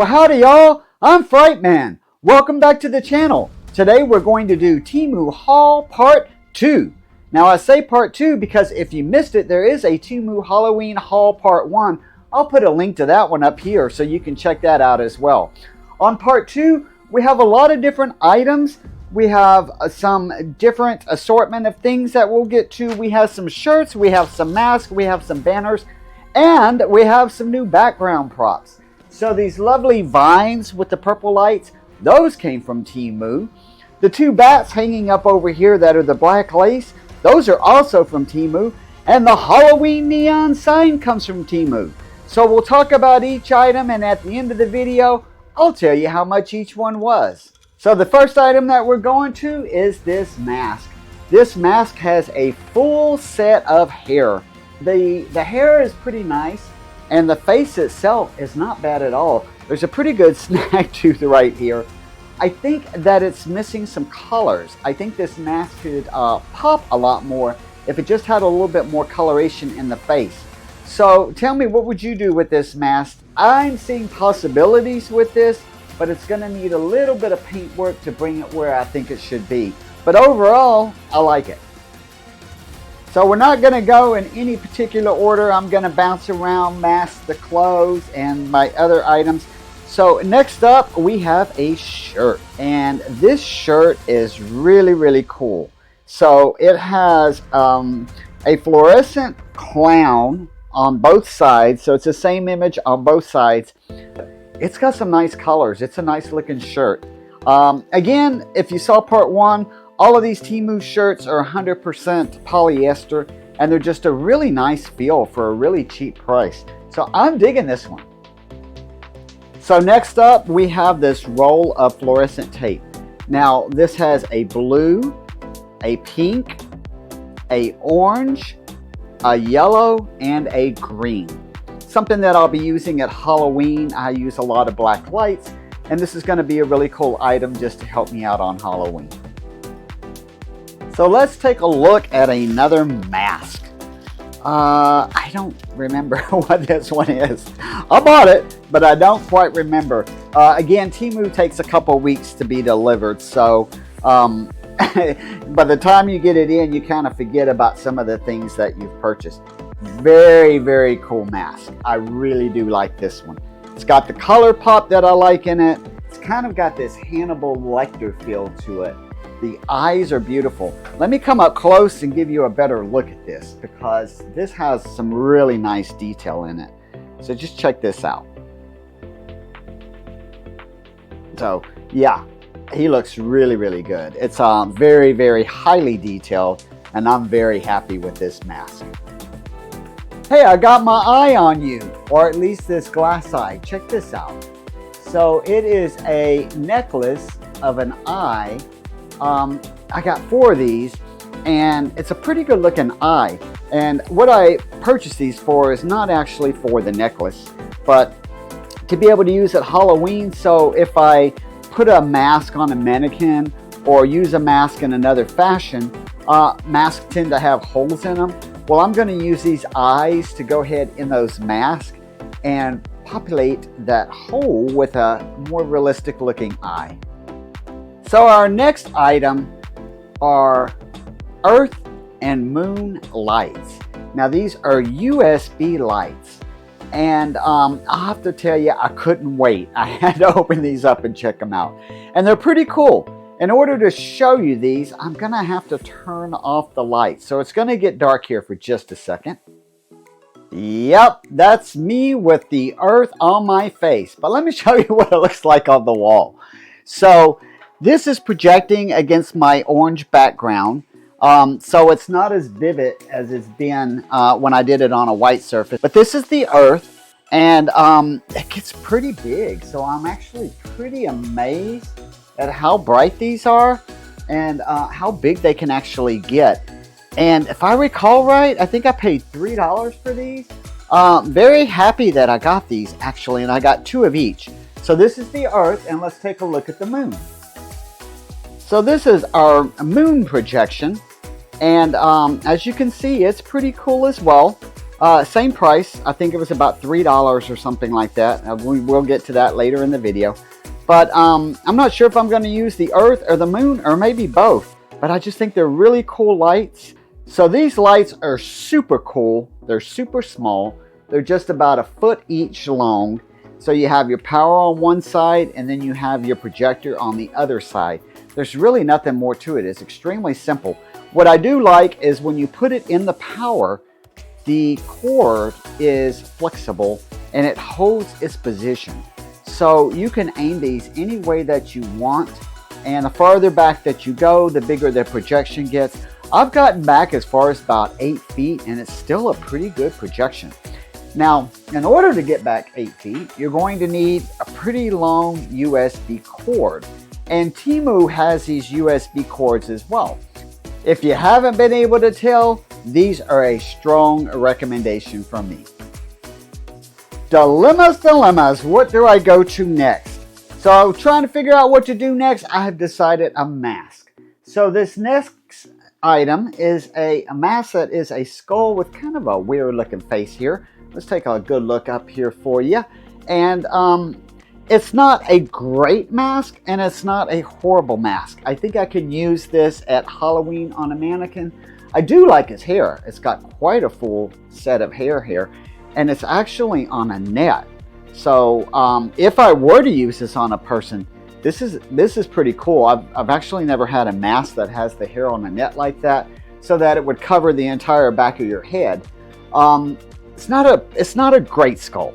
Well, howdy y'all, I'm Frightman. Welcome back to the channel. Today we're going to do Temu Haul Part 2. Now I say Part 2 because if you missed it, there is a Temu Halloween Haul Part 1. I'll put a link to that one up here so you can check that out as well. On Part 2, we have a lot of different items. We have some different assortment of things that we'll get to. We have some shirts, we have some masks, we have some banners, and we have some new background props. So these lovely vines with the purple lights, those came from Temu. The two bats hanging up over here that are the black lace, those are also from Temu. And the Halloween neon sign comes from Temu. So we'll talk about each item, and at the end of the video, I'll tell you how much each one was. So the first item that we're going to is this mask. This mask has a full set of hair. The hair is pretty nice. And the face itself is not bad at all. There's a pretty good snag tooth right here. I think that it's missing some colors. I think this mask could pop a lot more if it just had a little bit more coloration in the face. So tell me, what would you do with this mask? I'm seeing possibilities with this, but it's going to need a little bit of paint work to bring it where I think it should be. But overall, I like it. So we're not going to go in any particular order. I'm going to bounce around, mask the clothes and my other items. So next up we have a shirt, and this shirt is really cool. So it has a fluorescent clown on both sides, so it's the same image on both sides. It's got some nice colors. It's a nice looking shirt. Again, if you saw part 1, all of these Temu shirts are 100% polyester, and they're just a really nice feel for a really cheap price. So I'm digging this one. So next up, we have this roll of fluorescent tape. Now this has a blue, a pink, a orange, a yellow, and a green. Something that I'll be using at Halloween. I use a lot of black lights, and this is going to be a really cool item just to help me out on Halloween. So let's take a look at another mask. I don't remember what this one is. I bought it, but I don't quite remember. Again, Temu takes a couple weeks to be delivered, so by the time you get it in, you kind of forget about some of the things that you've purchased. Very cool mask. I really do like this one. It's got the color pop that I like in it. It's kind of got this Hannibal Lecter feel to it. The eyes are beautiful. Let me come up close and give you a better look at this, because this has some really nice detail in it. So just check this out. So yeah, he looks really good. It's very highly detailed, and I'm very happy with this mask. Hey, I got my eye on you, or at least this glass eye. Check this out. So it is a necklace of an eye. I got 4 of these, and it's a pretty good looking eye. And what I purchased these for is not actually for the necklace, but to be able to use at Halloween. So if I put a mask on a mannequin or use a mask in another fashion, masks tend to have holes in them. Well, I'm going to use these eyes to go ahead in those masks and populate that hole with a more realistic looking eye. So our next item are Earth and Moon lights. Now these are USB lights, and I'll have to tell you, I couldn't wait. I had to open these up and check them out, and they're pretty cool. In order to show you these, I'm gonna have to turn off the lights, so it's gonna get dark here for just a second. Yep, that's me with the Earth on my face, but let me show you what it looks like on the wall. So this is projecting against my orange background, so it's not as vivid as it's been when I did it on a white surface. But this is the Earth, and it gets pretty big, so I'm actually pretty amazed at how bright these are and how big they can actually get. And if I recall right, I think I paid $3 for these. Very happy that I got these actually, and I got 2 of each. So this is the Earth, and let's take a look at the moon. So this is our moon projection, and as you can see, it's pretty cool as well. Same price. I think it was about $3 or something like that. We will get to that later in the video. But I'm not sure if I'm going to use the Earth or the Moon or maybe both. But I just think they're really cool lights. So these lights are super cool. They're super small. They're just about a foot each long. So you have your power on one side and then you have your projector on the other side. There's really nothing more to it. It's extremely simple. What I do like is when you put it in the power, the cord is flexible and it holds its position. So you can aim these any way that you want. And the farther back that you go, the bigger the projection gets. I've gotten back as far as about 8 feet and it's still a pretty good projection. Now, in order to get back 8 feet, you're going to need a pretty long USB cord. And Temu has these USB cords as well. If you haven't been able to tell, these are a strong recommendation from me. Dilemmas. What do I go to next? So trying to figure out what to do next, I have decided a mask. So this next item is a mask that is a skull with kind of a weird looking face here. Let's take a good look up here for you. And it's not a great mask and it's not a horrible mask. I think I could use this at Halloween on a mannequin. I do like his hair. It's got quite a full set of hair here and it's actually on a net. So if I were to use this on a person, this is pretty cool. I've actually never had a mask that has the hair on a net like that so that it would cover the entire back of your head. It's not a great skull,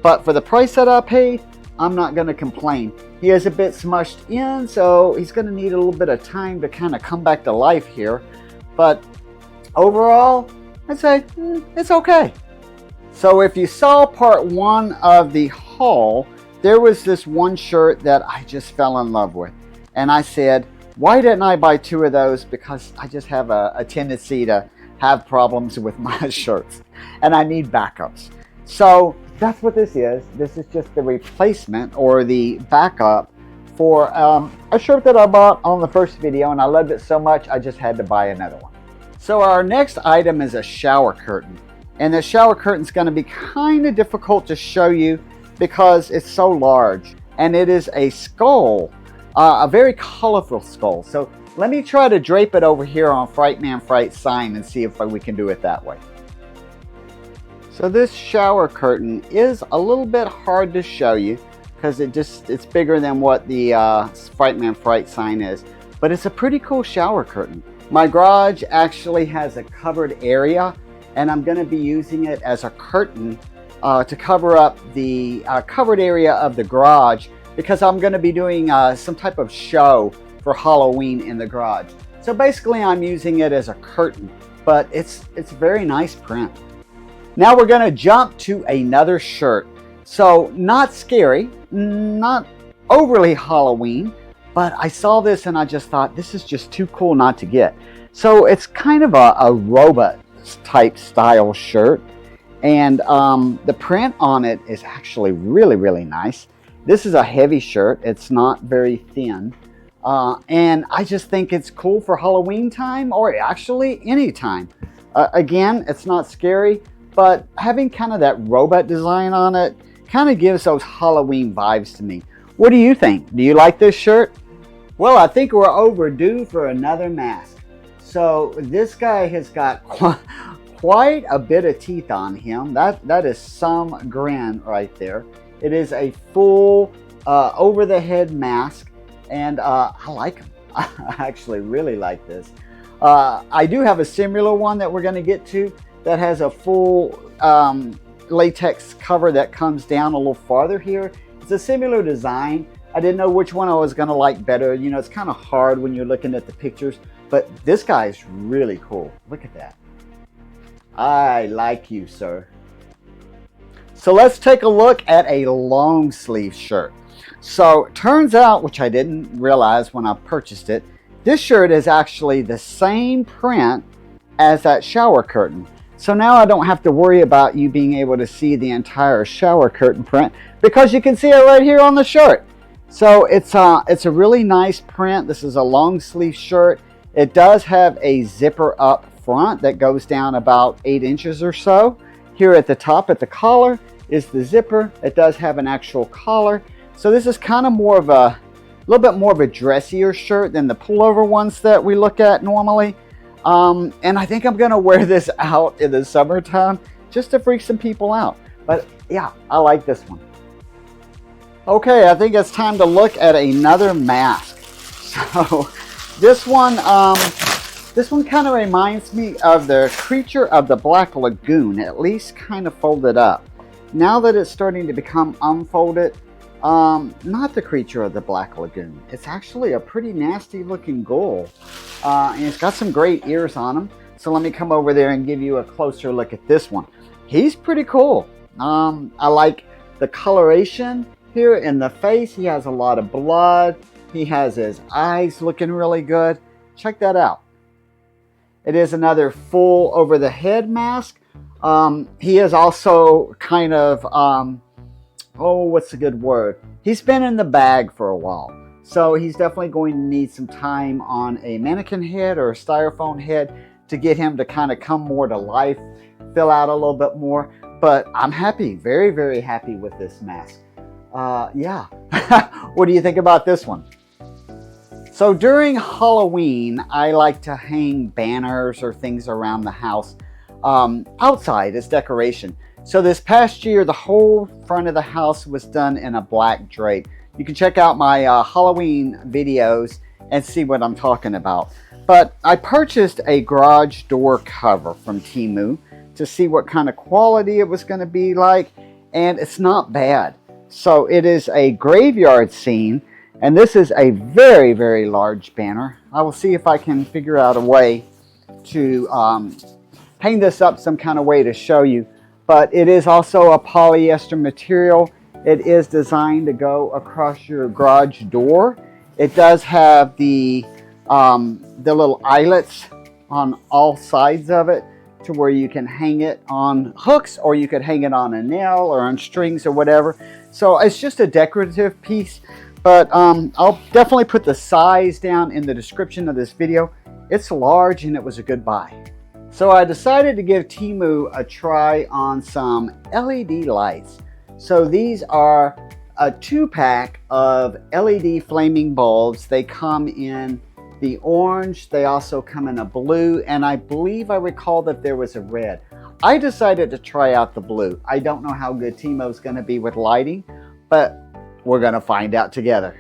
but for the price that I paid, I'm not going to complain. He is a bit smushed in, so he's going to need a little bit of time to kind of come back to life here. But overall, I'd say it's okay. So if you saw part 1 of the haul, there was this one shirt that I just fell in love with. And I said, why didn't I buy 2 of those? Because I just have a tendency to have problems with my shirts and I need backups. So that's what this is. This is just the replacement or the backup for a shirt that I bought on the first video and I loved it so much I just had to buy another one. So our next item is a shower curtain, and the shower curtain is going to be kind of difficult to show you because it's so large and it is a skull, a very colorful skull. So let me try to drape it over here on Frightman Fright sign and see if we can do it that way. So this shower curtain is a little bit hard to show you because it's bigger than what the Frightman Fright sign is. But it's a pretty cool shower curtain. My garage actually has a covered area and I'm going to be using it as a curtain to cover up the covered area of the garage because I'm going to be doing some type of show for Halloween in the garage. So basically I'm using it as a curtain, but it's very nice print. Now we're going to jump to another shirt. So not scary, not overly Halloween, but I saw this and I just thought this is just too cool not to get. So it's kind of a robot type style shirt and the print on it is actually really nice. This is a heavy shirt. It's not very thin. And I just think it's cool for Halloween time or actually any time. Again, it's not scary, but having kind of that robot design on it kind of gives those Halloween vibes to me. What do you think? Do you like this shirt? Well, I think we're overdue for another mask. So this guy has got quite a bit of teeth on him. That is some grin right there. It is a full over the head mask. And I like them. I actually really like this. I do have a similar one that we're going to get to that has a full latex cover that comes down a little farther here. It's a similar design. I didn't know which one I was going to like better. You know, it's kind of hard when you're looking at the pictures, but this guy is really cool. Look at that. I like you, sir. So let's take a look at a long sleeve shirt. So it turns out, which I didn't realize when I purchased it, this shirt is actually the same print as that shower curtain. So now I don't have to worry about you being able to see the entire shower curtain print because you can see it right here on the shirt. So it's a really nice print. This is a long sleeve shirt. It does have a zipper up front that goes down about 8 inches or so. Here at the top at the collar is the zipper. It does have an actual collar. So this is kind of more of a little bit more of a dressier shirt than the pullover ones that we look at normally. And I think I'm gonna wear this out in the summertime just to freak some people out. But yeah, I like this one. Okay, I think it's time to look at another mask. So this one kind of reminds me of the Creature of the Black Lagoon, at least kind of folded up. Now that it's starting to become unfolded, not the Creature of the Black Lagoon. It's actually a pretty nasty looking ghoul. And it's got some great ears on him. So let me come over there and give you a closer look at this one. He's pretty cool. I like the coloration here in the face. He has a lot of blood. He has his eyes looking really good. Check that out. It is another full over the head mask. He is also kind of, oh, what's a good word? He's been in the bag for a while. So he's definitely going to need some time on a mannequin head or a styrofoam head to get him to kind of come more to life, fill out a little bit more. But I'm happy, very, very happy with this mask. Yeah. What do you think about this one? So during Halloween, I like to hang banners or things around the house outside as decoration. So this past year, the whole front of the house was done in a black drape. You can check out my Halloween videos and see what I'm talking about. But I purchased a garage door cover from Temu to see what kind of quality it was going to be like, and it's not bad. So it is a graveyard scene, and this is a very, very large banner. I will see if I can figure out a way to hang this up some kind of way to show you. But it is also a polyester material. It is designed to go across your garage door. It does have the little eyelets on all sides of it to where you can hang it on hooks, or you could hang it on a nail or on strings or whatever. So it's just a decorative piece, but I'll definitely put the size down in the description of this video. It's large and it was a good buy. So I decided to give Temu a try on some LED lights. So these are a 2-pack of LED flaming bulbs. They come in the orange, they also come in a blue, and I believe I recall that there was a red. I decided to try out the blue. I don't know how good Temu's going to be with lighting, but we're going to find out together.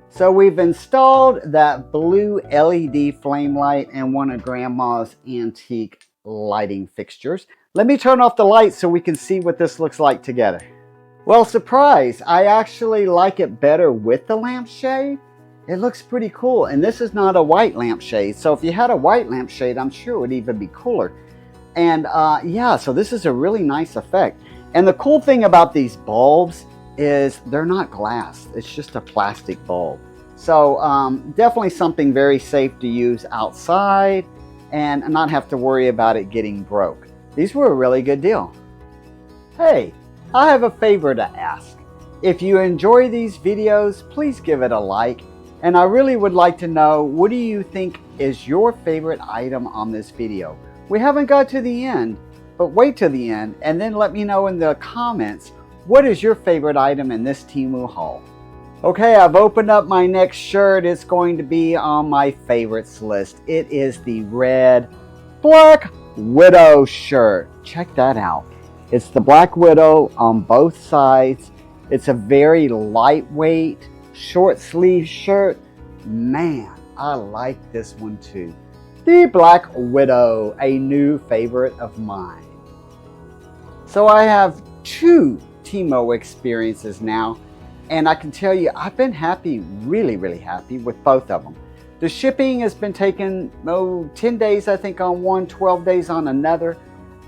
So we've installed that blue LED flame light in one of Grandma's antique lighting fixtures. Let me turn off the light so we can see what this looks like together. Well, surprise, I actually like it better with the lampshade. It looks pretty cool, and this is not a white lampshade, so if you had a white lampshade, I'm sure it would even be cooler. And yeah, so this is a really nice effect. And the cool thing about these bulbs is they're not glass, it's just a plastic bulb. So definitely something very safe to use outside and not have to worry about it getting broke. These were a really good deal. Hey, I have a favor to ask. If you enjoy these videos, please give it a like. And I really would like to know, what do you think is your favorite item on this video? We haven't got to the end, but wait till the end and then let me know in the comments, what is your favorite item in this Temu haul? Okay, I've opened up my next shirt. It's going to be on my favorites list. It is the red Black Widow shirt. Check that out. It's the Black Widow on both sides. It's a very lightweight, short sleeve shirt. Man, I like this one too. The Black Widow, a new favorite of mine. So I have 2 Temu experiences now, and I can tell you I've been happy, really, really happy with both of them. The shipping has been taking 10 days I think on one, 12 days on another,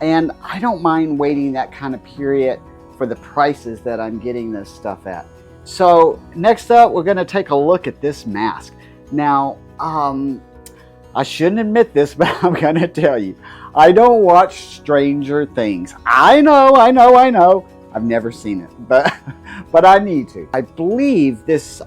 and I don't mind waiting that kind of period for the prices that I'm getting this stuff at. So next up, we're going to take a look at this mask. Now, I shouldn't admit this, but I'm going to tell you, I don't watch Stranger Things. I know. I've never seen it, but I need to. I believe this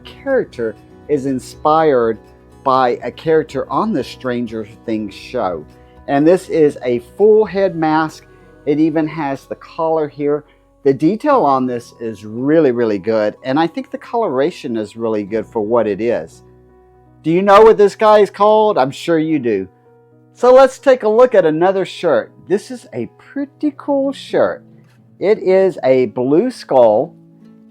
character is inspired by a character on the Stranger Things show. And this is a full head mask. It even has the collar here. The detail on this is really, really good, and I think the coloration is really good for what it is. Do you know what this guy is called? I'm sure you do. So let's take a look at another shirt. This is a pretty cool shirt. It is a blue skull,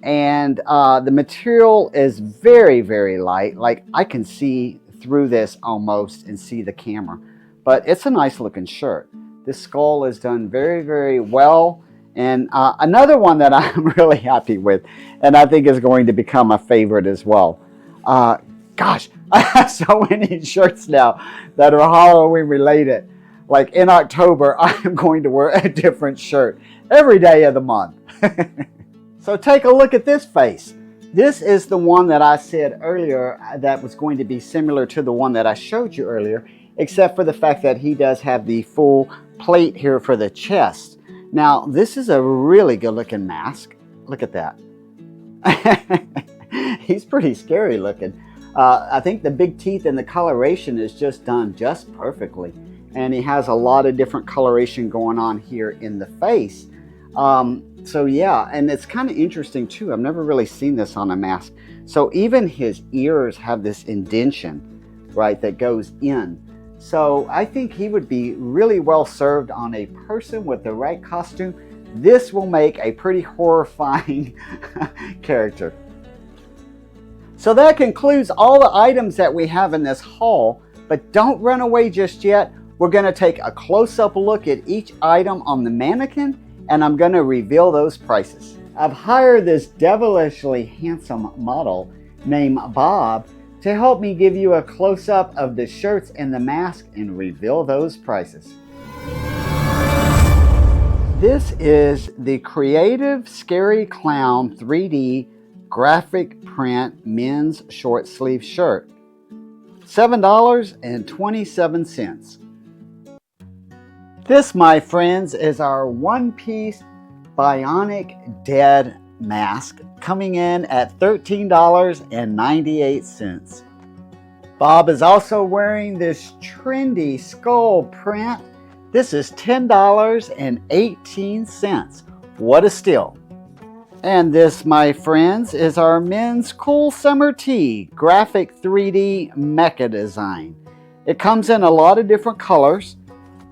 and the material is very, very light. Like, I can see through this almost and see the camera. But it's a nice looking shirt. This skull is done very, very well. And another one that I'm really happy with, and I think is going to become a favorite as well. Gosh, I have so many shirts now that are Halloween related. Like in October, I'm going to wear a different shirt every day of the month. So take a look at this face. This is the one that I said earlier that was going to be similar to the one that I showed you earlier, except for the fact that he does have the full plate here for the chest. Now, this is a really good looking mask. Look at that. He's pretty scary looking. I think the big teeth and the coloration is just done just perfectly. And he has a lot of different coloration going on here in the face. So yeah, and it's kind of interesting too. I've never really seen this on a mask. So even his ears have this indentation, right, that goes in. So I think he would be really well served on a person with the right costume. This will make a pretty horrifying character. So that concludes all the items that we have in this haul, but don't run away just yet. We're going to take a close-up look at each item on the mannequin, and I'm going to reveal those prices. I've hired this devilishly handsome model named Bob to help me give you a close-up of the shirts and the mask and reveal those prices. This is the Creative Scary Clown 3D graphic print men's short sleeve shirt. $7.27. This, my friends, is our one-piece Bionic Dead mask, coming in at $13.98. Bob is also wearing this trendy skull print. This is $10.18. What a steal. And this, my friends, is our men's cool summer tee graphic 3D mecha design. It comes in a lot of different colors,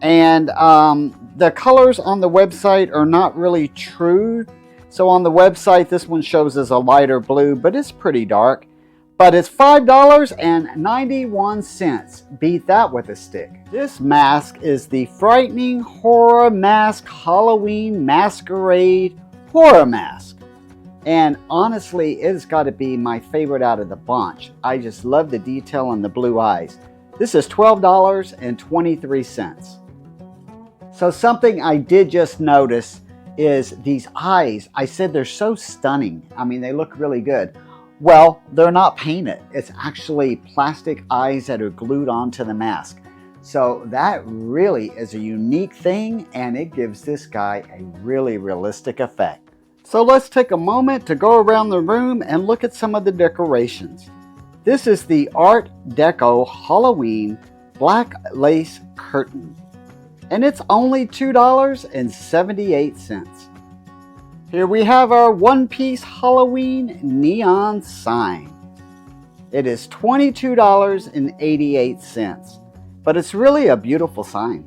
and the colors on the website are not really true. So on the website, this one shows as a lighter blue, but it's pretty dark. But it's $5.91. Beat that with a stick. This mask is the Frightening Horror Mask Halloween Masquerade Horror Mask. And honestly, it's got to be my favorite out of the bunch. I just love the detail on the blue eyes. This is $12.23. So something I did just notice is these eyes. I said they're so stunning. I mean, they look really good. Well, they're not painted. It's actually plastic eyes that are glued onto the mask. So that really is a unique thing, and it gives this guy a really realistic effect. So let's take a moment to go around the room and look at some of the decorations. This is the Art Deco Halloween Black Lace Curtain, and it's only $2.78. Here we have our one-piece Halloween neon sign. It is $22.88, but it's really a beautiful sign.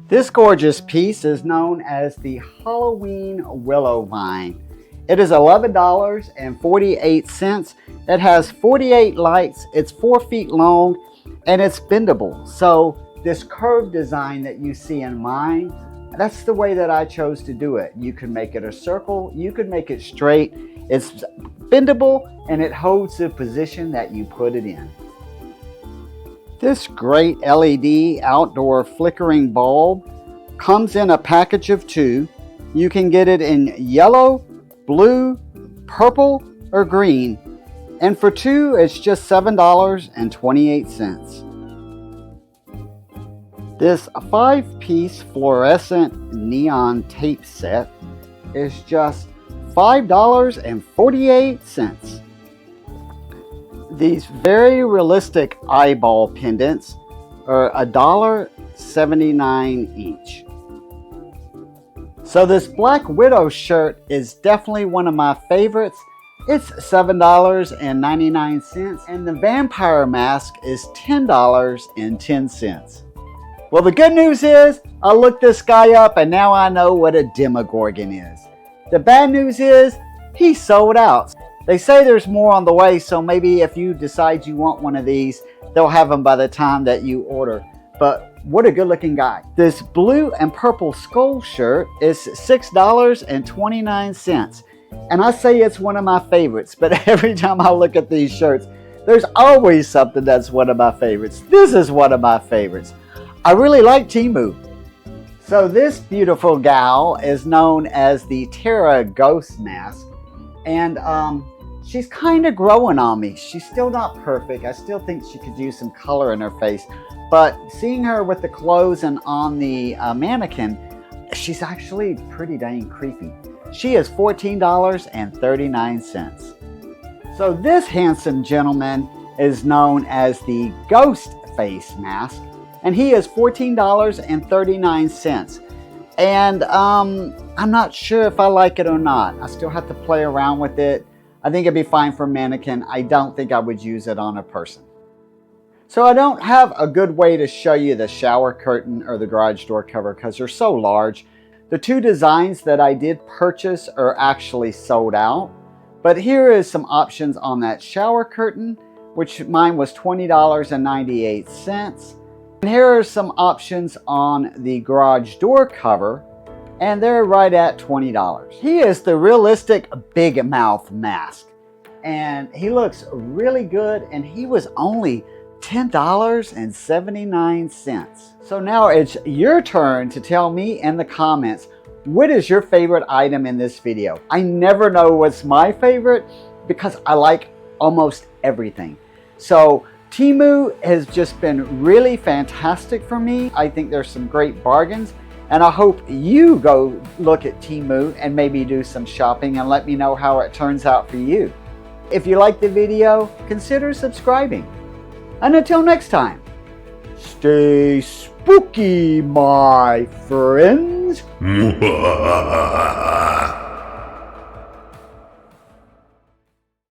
This gorgeous piece is known as the Halloween Willow Vine. It is $11.48. It has 48 lights, it's 4 feet long, and it's bendable. So this curved design that you see in mine, that's the way that I chose to do it. You can make it a circle, you could make it straight. It's bendable, and it holds the position that you put it in. This great LED outdoor flickering bulb comes in a package of 2. You can get it in yellow, blue, purple, or green. And for 2, it's just $7.28. This 5-piece fluorescent neon tape set is just $5.48. These very realistic eyeball pendants are $1.79 each. So this Black Widow shirt is definitely one of my favorites. It's $7.99 and the vampire mask is $10.10. Well, the good news is I looked this guy up and now I know what a Demogorgon is. The bad news is he sold out. They say there's more on the way, so maybe if you decide you want one of these, they'll have them by the time that you order. But what a good looking guy. This blue and purple skull shirt is $6.29. And I say it's one of my favorites, but every time I look at these shirts, there's always something that's one of my favorites. This is one of my favorites. I really like Temu. So this beautiful gal is known as the Terra Ghost Mask. And she's kind of growing on me. She's still not perfect. I still think she could use some color in her face. But seeing her with the clothes and on the mannequin, she's actually pretty dang creepy. She is $14.39. So this handsome gentleman is known as the Ghost Face Mask, and he is $14.39. And I'm not sure if I like it or not. I still have to play around with it. I think it'd be fine for a mannequin. I don't think I would use it on a person. So I don't have a good way to show you the shower curtain or the garage door cover because they're so large. The two designs that I did purchase are actually sold out. But here is some options on that shower curtain, which mine was $20.98. And here are some options on the garage door cover, and they're right at $20. He is the realistic Big Mouth mask, and he looks really good, and he was only $10.79. So now it's your turn to tell me in the comments, what is your favorite item in this video? I never know what's my favorite because I like almost everything. So Temu has just been really fantastic for me. I think there's some great bargains, and I hope you go look at Temu and maybe do some shopping and let me know how it turns out for you. If you liked the video, consider subscribing. And until next time, stay spooky, my friends.